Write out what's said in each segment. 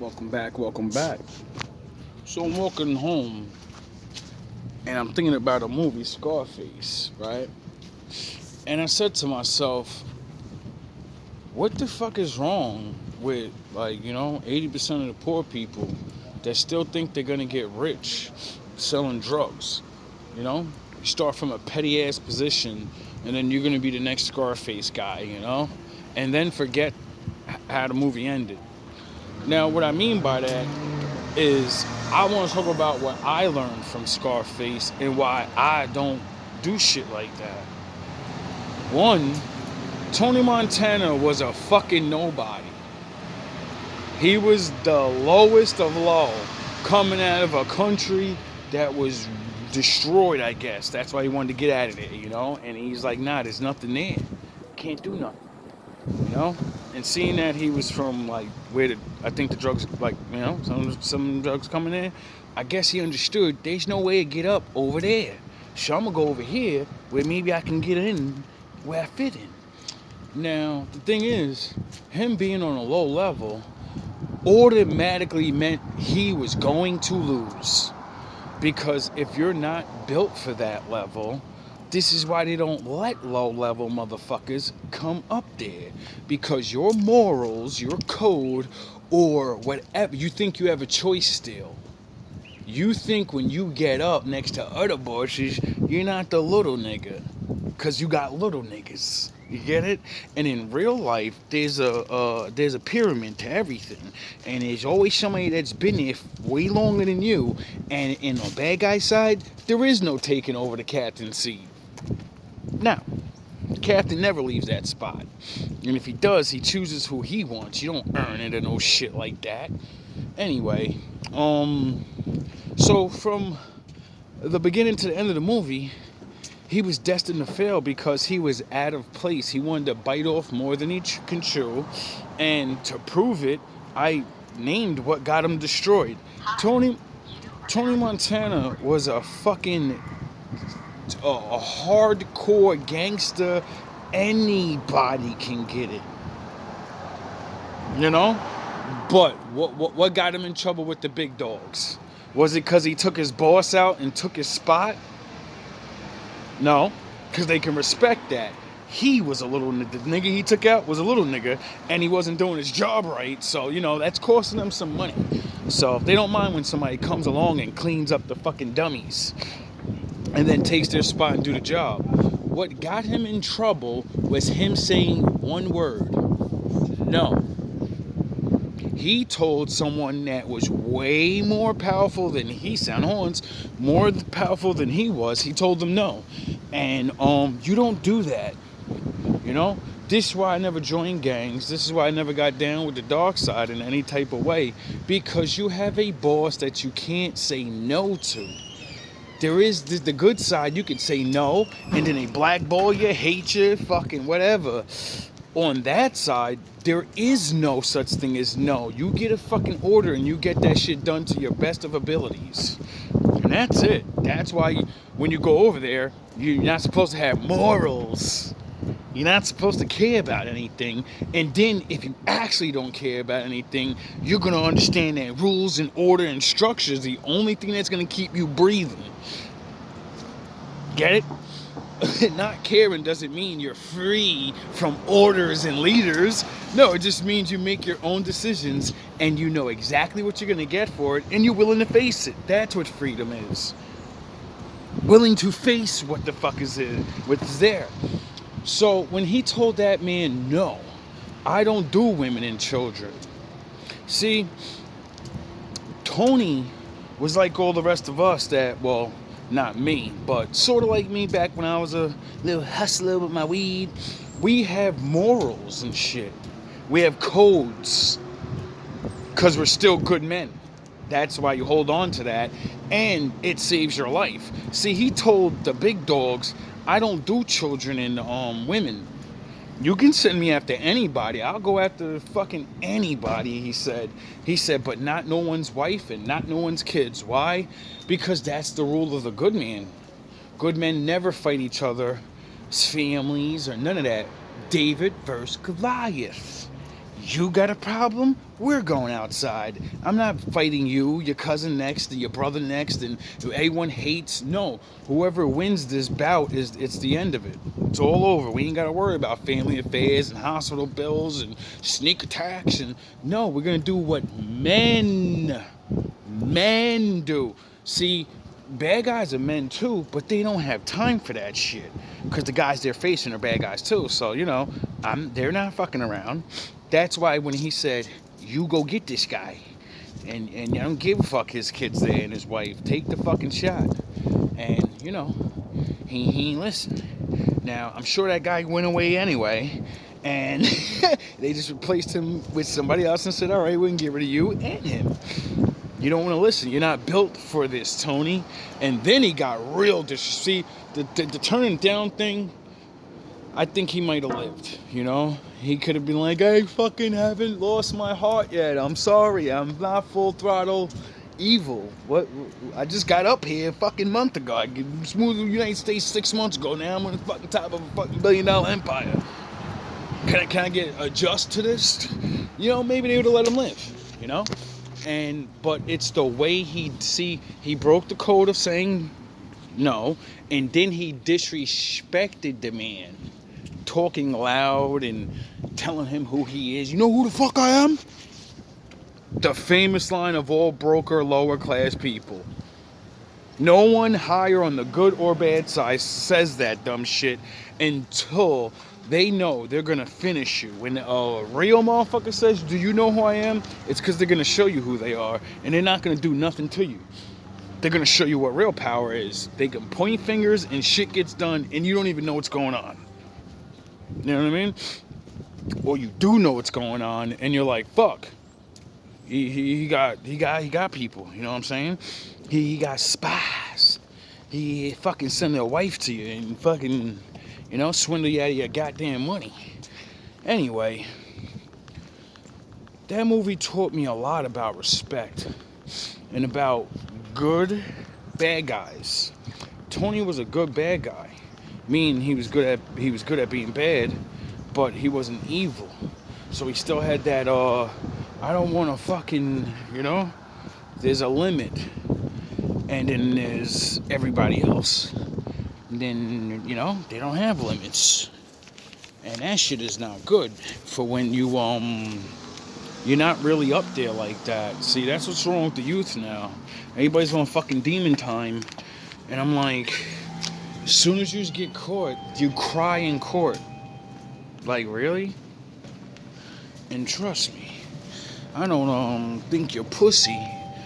welcome back. So I'm walking home and I'm thinking about a movie, Scarface, right? And I said to myself, what the fuck is wrong with, 80% of the poor people that still think they're gonna get rich selling drugs? You know? You start from a petty ass position and then you're gonna be the next Scarface guy, And then forget how the movie ended. Now, what I mean by that is I want to talk about what I learned from Scarface and why I don't do shit like that. One, Tony Montana was a fucking nobody. He was the lowest of low, coming out of a country that was destroyed, I guess. That's why he wanted to get out of there, And he's like, nah, there's nothing there. Can't do nothing. And seeing that he was from I think the drugs, some drugs coming in, I guess he understood there's no way to get up over there. So I'm gonna go over here where maybe I can get in where I fit in. Now, the thing is, him being on a low level automatically meant he was going to lose. Because if you're not built for that level, this is why they don't let low-level motherfuckers come up there. Because your morals, your code, or whatever, you think you have a choice still. You think when you get up next to other bosses, you're not the little nigga. Because you got little niggas. You get it? And in real life, there's a pyramid to everything. And there's always somebody that's been there way longer than you. And in the bad guy side, there is no taking over the captain's seat. Now, the captain never leaves that spot. And if he does, he chooses who he wants. You don't earn it or no shit like that. Anyway, so from the beginning to the end of the movie, he was destined to fail because he was out of place. He wanted to bite off more than he can chew. And to prove it, I named what got him destroyed. Tony Montana was a fucking a hardcore gangster. Anybody can get it, But what got him in trouble with the big dogs? Was it because he took his boss out and took his spot? No, because they can respect that. He was a little nigga. The nigga he took out was a little nigga, and he wasn't doing his job right. So, that's costing them some money. So they don't mind when somebody comes along and cleans up the fucking dummies and then takes their spot and do the job. What got him in trouble was him saying one word. No. He told someone that was way more powerful than he sound horns, more powerful than he was. He told them no. And you don't do that. This is why I never joined gangs. This is why I never got down with the dark side in any type of way. Because you have a boss that you can't say no to. There is the good side, you can say no, and then they blackball you, hate you, fucking whatever. On that side, there is no such thing as no. You get a fucking order and you get that shit done to your best of abilities. And that's it. That's why when you go over there, you're not supposed to have morals. You're not supposed to care about anything. And then if you actually don't care about anything, you're going to understand that rules and order and structure is the only thing that's going to keep you breathing. Get it? Not caring doesn't mean you're free from orders and leaders. No, it just means you make your own decisions and you know exactly what you're going to get for it and you're willing to face it. That's what freedom is. Willing to face what the fuck is what's there. So when he told that man, no, I don't do women and children. See, Tony was like all the rest of us that, well, not me, but sort of like me back when I was a little hustler with my weed. We have morals and shit. We have codes. Because we're still good men. That's why you hold on to that. And it saves your life. See, he told the big dogs, I don't do children and women. You can send me after anybody. I'll go after fucking anybody, he said. He said, but not no one's wife and not no one's kids. Why? Because that's the rule of the good man. Good men never fight each other's families or none of that. David versus Goliath. You got a problem? We're going outside. I'm not fighting you, your cousin next, your brother next, and everyone hates. No, whoever wins this bout it's the end of it. It's all over. We ain't got to worry about family affairs and hospital bills and sneak attacks. And no, we're gonna do what men do. See, bad guys are men too, but they don't have time for that shit because the guys they're facing are bad guys too. So they're not fucking around. That's why when he said, "You go get this guy," and I don't give a fuck his kids there and his wife, take the fucking shot. And he ain't listen. Now I'm sure that guy went away anyway, and they just replaced him with somebody else and said, "All right, we can get rid of you and him." You don't want to listen. You're not built for this, Tony. And then he got real see the turning down thing. I think he might have lived, He could have been like, I fucking haven't lost my heart yet. I'm sorry. I'm not full throttle evil. What? I just got up here a fucking month ago. I moved to the United States 6 months ago. Now I'm on the fucking top of a fucking $1 billion empire. Can I get adjust to this? Maybe they would have let him live, But it's the way he broke the code of saying no, and then he disrespected the man. Talking loud and telling him who he is. You know who the fuck I am? The famous line of all broker lower class people. No one higher on the good or bad side says that dumb shit until they know they're gonna finish you. When a real motherfucker says, do you know who I am? It's because they're gonna show you who they are, and they're not gonna do nothing to you. They're gonna show you what real power is. They can point fingers and shit gets done and you don't even know what's going on. You know what I mean? Or you do know what's going on, and you're like, "Fuck, he got people." You know what I'm saying? He got spies. He fucking send their wife to you and fucking, swindle you out of your goddamn money. Anyway, that movie taught me a lot about respect and about good bad guys. Tony was a good bad guy. He was good at being bad, but he wasn't evil. So he still had that I don't want to fucking, there's a limit. And then there's everybody else. And then, they don't have limits. And that shit is not good for when you're not really up there like that. See, that's what's wrong with the youth now. Everybody's on fucking demon time. And I'm like, as soon as you get caught, you cry in court. Like, really? And trust me, I don't think you're pussy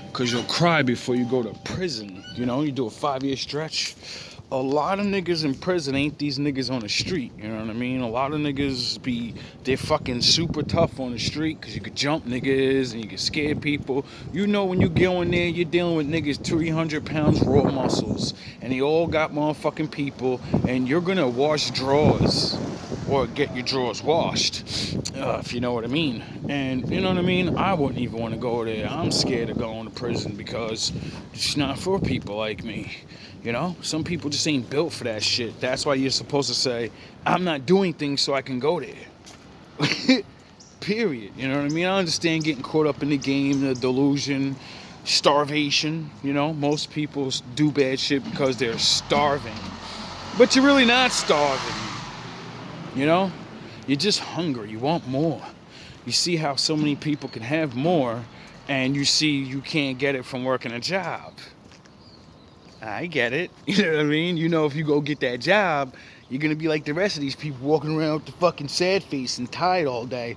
because you'll cry before you go to prison. You do a 5-year stretch. A lot of niggas in prison ain't these niggas on the street. You know what I mean? A lot of niggas they're fucking super tough on the street because you could jump niggas and you can scare people. When you go in there, you're dealing with niggas 300 pounds raw muscles. And they all got motherfucking people. And you're going to wash drawers. Or get your drawers washed, if you know what I mean. And you know what I mean? I wouldn't even want to go there. I'm scared of going to prison because it's not for people like me. Some people just ain't built for that shit. That's why you're supposed to say, I'm not doing things so I can go there. Period. You know what I mean? I understand getting caught up in the game, the delusion, starvation. Most people do bad shit because they're starving. But you're really not starving. You're just hungry. You want more. You see how so many people can have more, and you see you can't get it from working a job. I get it. You know what I mean? If you go get that job, you're going to be like the rest of these people walking around with the fucking sad face and tired all day.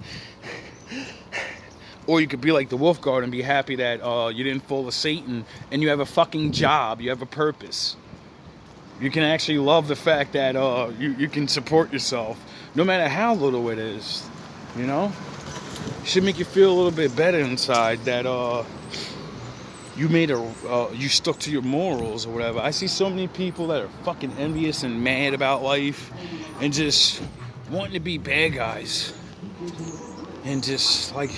Or you could be like the wolf guard and be happy that you didn't fall to Satan and you have a fucking job. You have a purpose. You can actually love the fact that you can support yourself, no matter how little it is, It should make you feel a little bit better inside that you stuck to your morals or whatever. I see so many people that are fucking envious and mad about life and just wanting to be bad guys. And just like,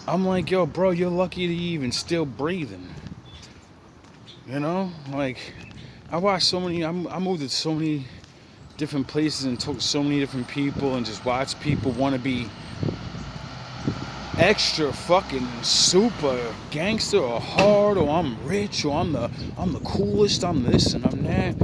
I'm like, yo, bro, you're lucky to even still breathing. I watched so many, I moved to so many different places and talked to so many different people and just watched people want to be extra fucking super gangster or hard, or I'm rich, or I'm the coolest, I'm this and I'm that.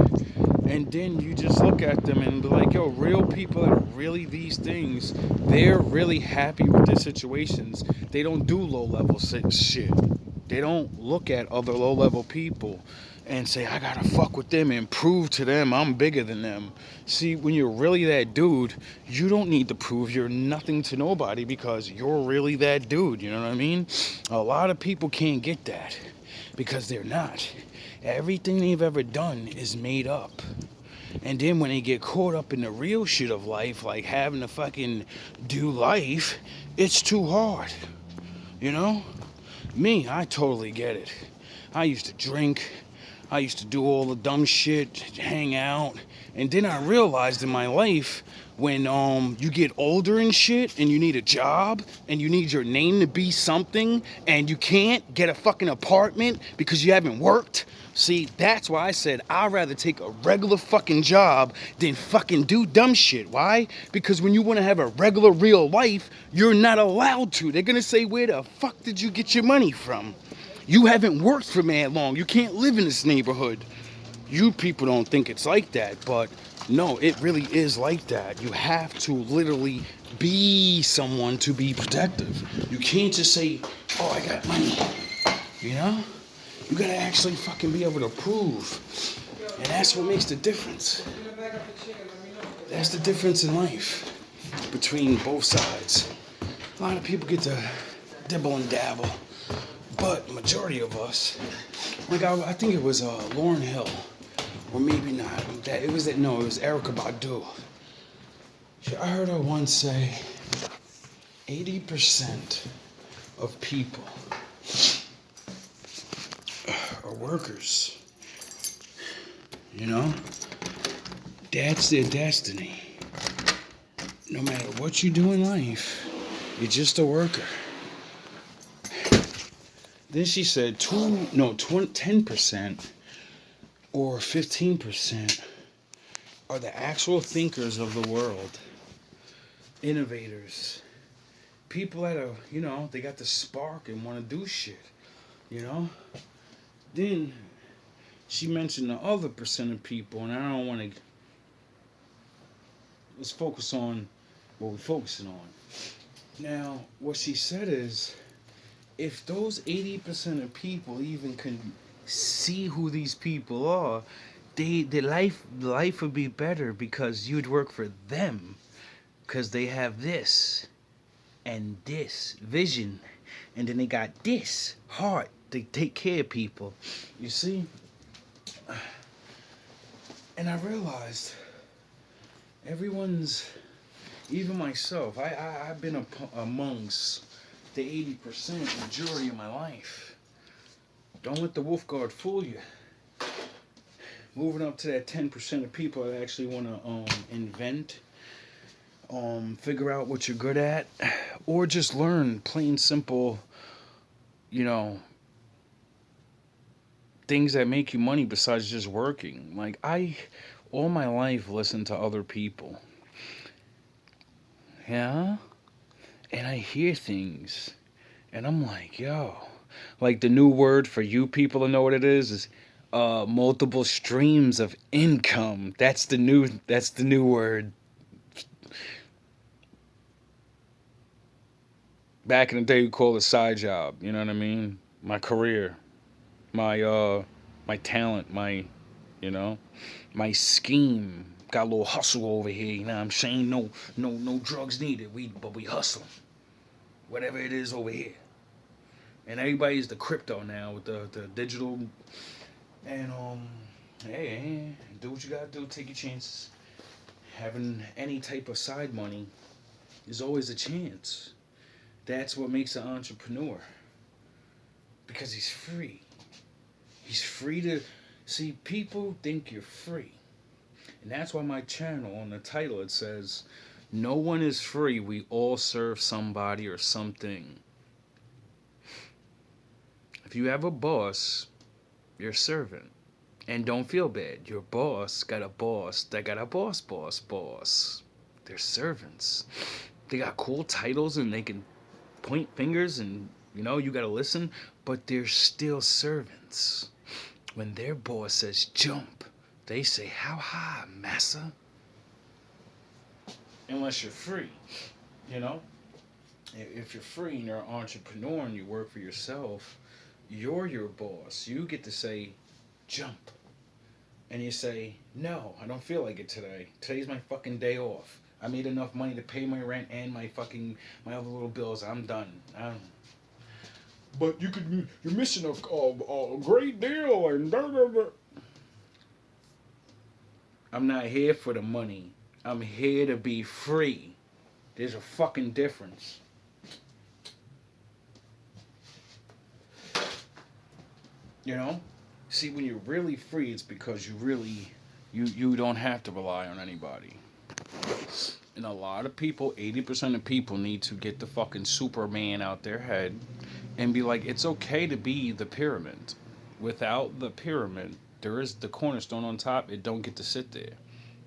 And then you just look at them and be like, yo, real people that are really these things, they're really happy with their situations. They don't do low level shit. They don't look at other low level people and say, I gotta fuck with them and prove to them I'm bigger than them. See, when you're really that dude, you don't need to prove you're nothing to nobody because you're really that dude. You know what I mean? A lot of people can't get that because they're not. Everything they've ever done is made up. And then when they get caught up in the real shit of life, like having to fucking do life, it's too hard. You know? Me, I totally get it. I used to drink. I used to do all the dumb shit, hang out. And then I realized in my life, when you get older and shit and you need a job and you need your name to be something and you can't get a fucking apartment because you haven't worked. See, that's why I said I'd rather take a regular fucking job than fucking do dumb shit. Why? Because when you want to have a regular real life, you're not allowed to. They're gonna say, where the fuck did you get your money from? You haven't worked for mad long. You can't live in this neighborhood. You people don't think it's like that, but no, it really is like that. You have to literally be someone to be protective. You can't just say, oh, I got money. You know? You gotta actually fucking be able to prove. And that's what makes the difference. That's the difference in life between both sides. A lot of people get to dibble and dabble, but majority of us, like I think it was Lauryn Hill, or maybe not. It was Erykah Badu. I heard her once say, 80% of people are workers. You know? That's their destiny. No matter what you do in life, you're just a worker. Then she said 10% or 15% are the actual thinkers of the world. Innovators. People that are, they got the spark and want to do shit. You know? Then she mentioned the other percent of people, and I don't want to. Let's focus on what we're focusing on. Now, what she said is, if those 80% of people even can see who these people are, life would be better because you'd work for them, because they have this and this vision, and then they got this heart to take care of people. You see? And I realized everyone's, even myself, I've been amongst the 80% majority of my life. Don't let the wolf guard fool you. Moving up to that 10% of people that actually want to invent, figure out what you're good at, or just learn plain simple, things that make you money besides just working. Like, I all my life listened to other people. Yeah? And I hear things and I'm like, yo, like the new word for you people to know what it is multiple streams of income. That's the new word. Back in the day we called it side job, you know what I mean? My career, my talent, my scheme. Got a little hustle over here, you know what I'm saying? No drugs needed. But we hustling. Whatever it is over here. And everybody's the crypto now with the digital. And hey, do what you gotta do, take your chances. Having any type of side money is always a chance. That's what makes an entrepreneur. Because he's free. He's free to see, people think you're free. And that's why my channel, on the title, it says, no one is free, we all serve somebody or something. If you have a boss, you're a servant. And don't feel bad, your boss got a boss that got a boss. They're servants. They got cool titles and they can point fingers and, you got to listen, but they're still servants. When their boss says jump, they say, how high, massa? Unless you're free, you know? If you're free and you're an entrepreneur and you work for yourself, you're your boss. You get to say, jump. And you say, no, I don't feel like it today. Today's my fucking day off. I made enough money to pay my rent and my other little bills. I'm done. But you're missing a great deal and da da da. I'm not here for the money. I'm here to be free. There's a fucking difference. You know? See, when you're really free, it's because you don't have to rely on anybody. And a lot of people, 80% of people need to get the fucking Superman out their head and be like, it's okay to be the pyramid. Without the pyramid, there is the cornerstone on top. It don't get to sit there.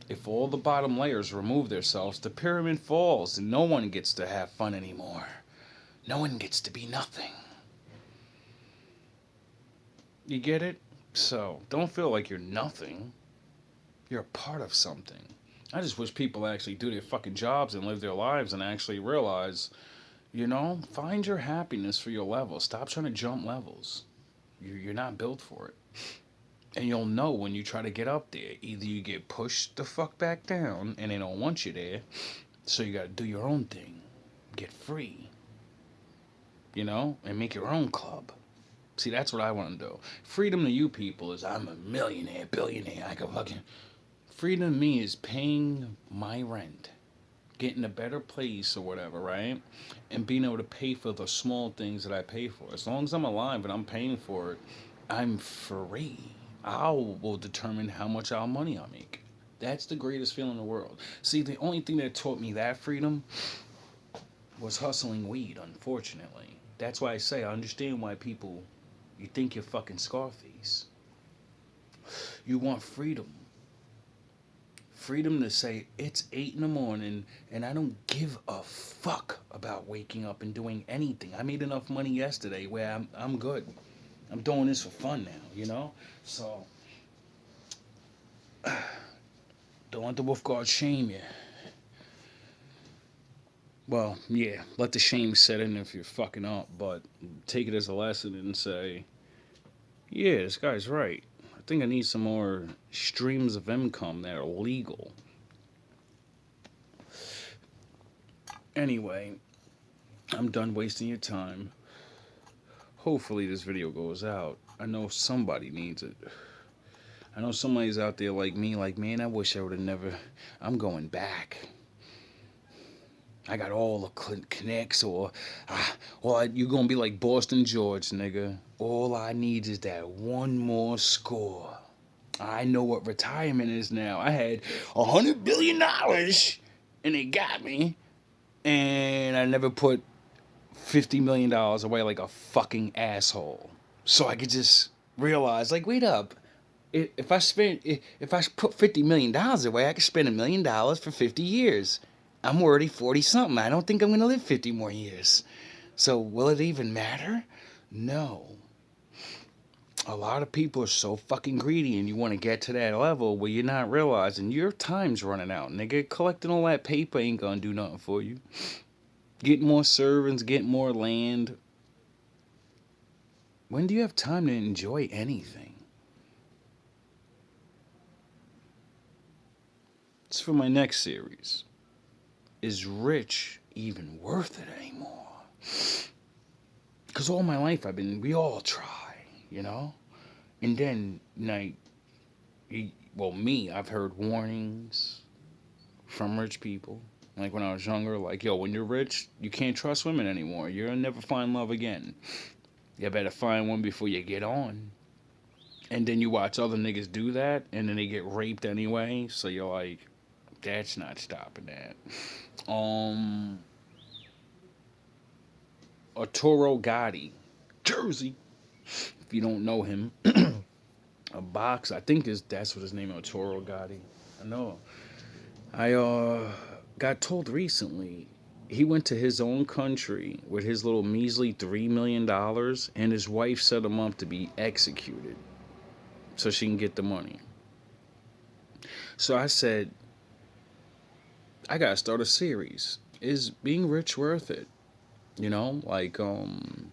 If all the bottom layers remove themselves, the pyramid falls and no one gets to have fun anymore. No one gets to be nothing. You get it? So, don't feel like you're nothing. You're a part of something. I just wish people actually do their fucking jobs and live their lives and actually realize, find your happiness for your level. Stop trying to jump levels. You're not built for it. And you'll know when you try to get up there. Either you get pushed the fuck back down and they don't want you there, so you gotta do your own thing. Get free. And make your own club. See, that's what I want to do. Freedom to you people is I'm a millionaire, billionaire. I can fucking... Freedom to me is paying my rent. Getting a better place or whatever, right? And being able to pay for the small things that I pay for. As long as I'm alive and I'm paying for it, I'm free. I will determine how much money I make. That's the greatest feeling in the world. See, the only thing that taught me that freedom was hustling weed, unfortunately. That's why I say I understand why people, you think you're fucking Scarface. You want freedom. Freedom to say it's 8 in the morning and I don't give a fuck about waking up and doing anything. I made enough money yesterday where I'm good. I'm doing this for fun now, So, don't let the wolf guard shame you. Well, yeah, let the shame set in if you're fucking up, but take it as a lesson and say, yeah, this guy's right. I think I need some more streams of income that are legal. Anyway, I'm done wasting your time. Hopefully this video goes out. I know somebody needs it. I know somebody's out there like me, like, man, I wish I would have never... I'm going back. I got all the connects, or you gonna be like Boston George, nigga. All I need is that one more score. I know what retirement is now. I had $100 billion and they got me, and I never put $50 million away like a fucking asshole. So I could just realize, like, wait up. If I put $50 million away, I could spend $1 million for 50 years. I'm already 40 something. I don't think I'm gonna live 50 more years. So will it even matter? No. A lot of people are so fucking greedy, and you want to get to that level where you're not realizing your time's running out. Nigga, collecting all that paper ain't gonna do nothing for you. Get more servants, get more land. When do you have time to enjoy anything? It's for my next series. Is rich even worth it anymore? Because all my life we all try, And then, I've heard warnings from rich people. Like when I was younger, like, yo, when you're rich, you can't trust women anymore. You'll never find love again. You better find one before you get on. And then you watch other niggas do that, and then they get raped anyway. So you're like, that's not stopping that. Arturo Gotti, Jersey. If you don't know him, a boxer. I think that's what his name is, Arturo Gotti. I know. I got told recently He went to his own country with his little measly $3 million, and his wife set him up to be executed so she can get the money. So I said, I gotta start a series. Is being rich worth it? You know, like the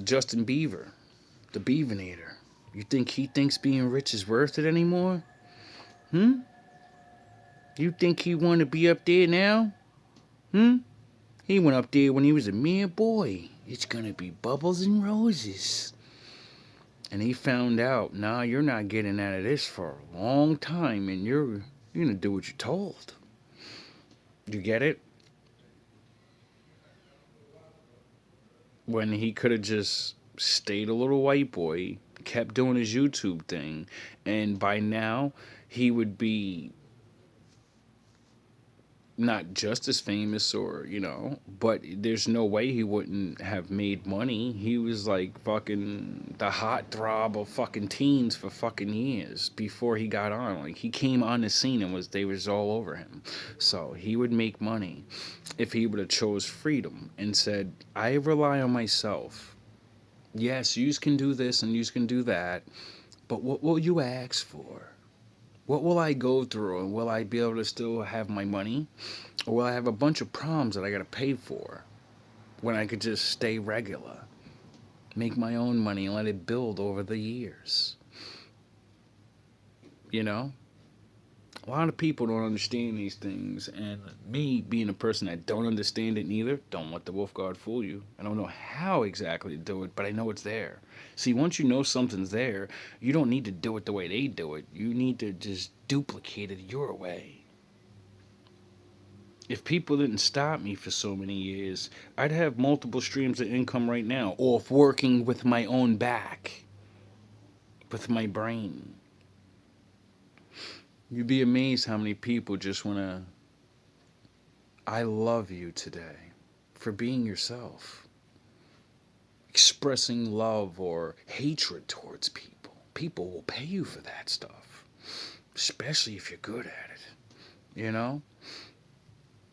Justin Bieber, the Beavernator. You think he thinks being rich is worth it anymore? Hmm? You think he want to be up there now? Hmm? He went up there when he was a mere boy. It's gonna be bubbles and roses. And he found out, nah, you're not getting out of this for a long time, and you're gonna do what you're told. You get it? When he could have just stayed a little white boy, kept doing his YouTube thing, and by now he would be not just as famous, or but there's no way he wouldn't have made money. He was like fucking the hot throb of fucking teens for fucking years before he got on. Like, he came on the scene and they was all over him. So he would make money if he would have chose freedom and said, I rely on myself. Yes, you can do this and you can do that, but what will you ask for? What will I go through, and will I be able to still have my money? Or will I have a bunch of problems that I gotta pay for when I could just stay regular, make my own money, and let it build over the years? You know? A lot of people don't understand these things, and me being a person that don't understand it neither, don't let the wolf guard fool you. I don't know how exactly to do it, but I know it's there. See, once you know something's there, you don't need to do it the way they do it. You need to just duplicate it your way. If people didn't stop me for so many years, I'd have multiple streams of income right now, off working with my own back, with my brain. You'd be amazed how many people just want to, I love you today for being yourself. Expressing love or hatred towards people. People will pay you for that stuff, especially if you're good at it. You know?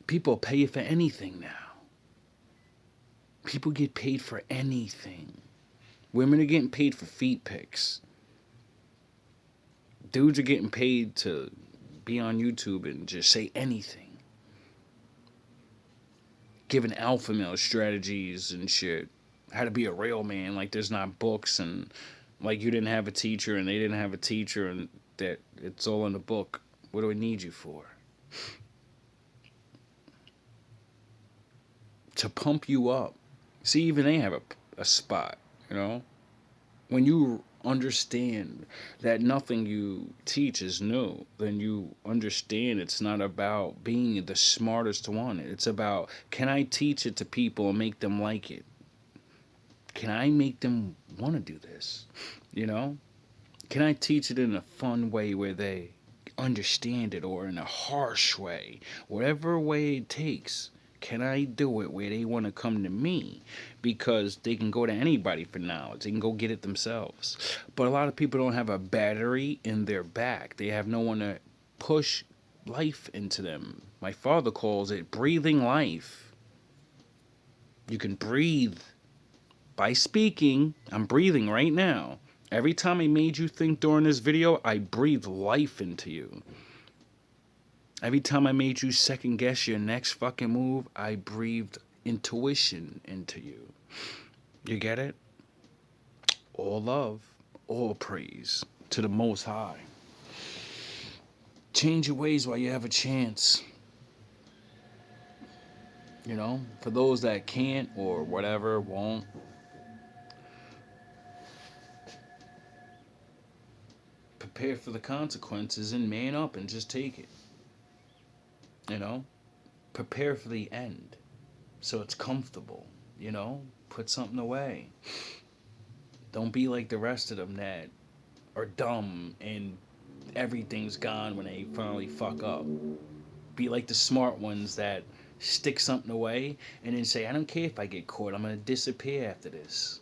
People pay you for anything now. People get paid for anything. Women are getting paid for feet pics. Dudes are getting paid to be on YouTube and just say anything. Giving alpha male strategies and shit. How to be a real man, like there's not books, and like you didn't have a teacher and they didn't have a teacher, and that it's all in the book. What do I need you for? To pump you up. See, even they have a spot, you know? When you understand that nothing you teach is new, then you understand it's not about being the smartest one. It's about, can I teach it to people and make them like it? Can I make them want to do this? You know? Can I teach it in a fun way where they understand it, or in a harsh way? Whatever way it takes. Can I do it where they want to come to me? Because they can go to anybody for knowledge. They can go get it themselves. But a lot of people don't have a battery in their back. They have no one to push life into them. My father calls it breathing life. You can breathe by speaking. I'm breathing right now. Every time I made you think during this video, I breathed life into you. Every time I made you second guess your next fucking move, I breathed intuition into you. You get it? All love, all praise to the Most High. Change your ways while you have a chance. You know, for those that can't or whatever, won't. Prepare for the consequences and man up and just take it. You know? Prepare for the end so it's comfortable. You know? Put something away. Don't be like the rest of them that are dumb and everything's gone when they finally fuck up. Be like the smart ones that stick something away and then say, I don't care if I get caught, I'm gonna disappear after this.